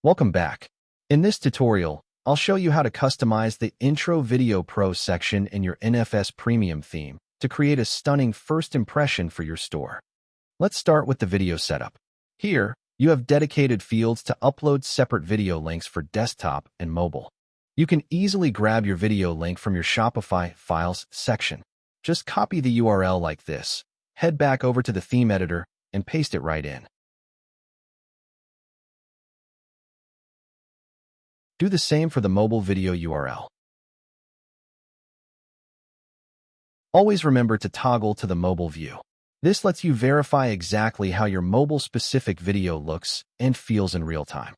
Welcome back. In this tutorial, I'll show you how to customize the Intro Video Pro section in your NFS Premium theme to create a stunning first impression for your store. Let's start with the video setup. Here, you have dedicated fields to upload separate video links for desktop and mobile. You can easily grab your video link from your Shopify Files section. Just copy the URL like this, head back over to the theme editor, and paste it right in. Do the same for the mobile video URL. Always remember to toggle to the mobile view. This lets you verify exactly how your mobile-specific video looks and feels in real time.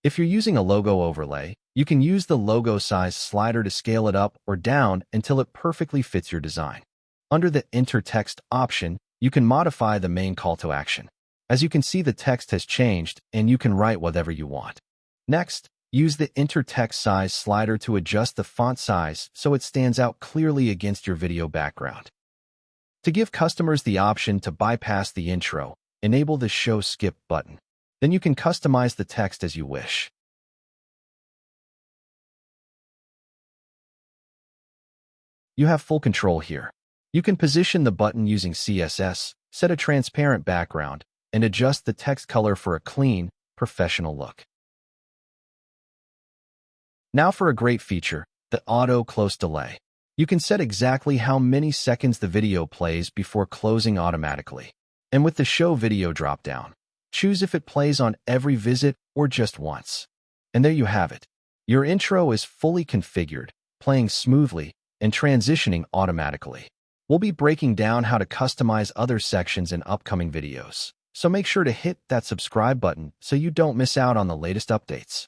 If you're using a logo overlay, you can use the logo size slider to scale it up or down until it perfectly fits your design. Under the Enter Text option, you can modify the main call to action. As you can see, the text has changed, and you can write whatever you want. Next, use the Enter Text Size slider to adjust the font size so it stands out clearly against your video background. To give customers the option to bypass the intro, enable the Show Skip button. Then you can customize the text as you wish. You have full control here. You can position the button using CSS, set a transparent background, and adjust the text color for a clean, professional look. Now for a great feature, the Auto Close Delay. You can set exactly how many seconds the video plays before closing automatically. And with the Show Video dropdown, choose if it plays on every visit or just once. And there you have it. Your intro is fully configured, playing smoothly, and transitioning automatically. We'll be breaking down how to customize other sections in upcoming videos, so make sure to hit that subscribe button so you don't miss out on the latest updates.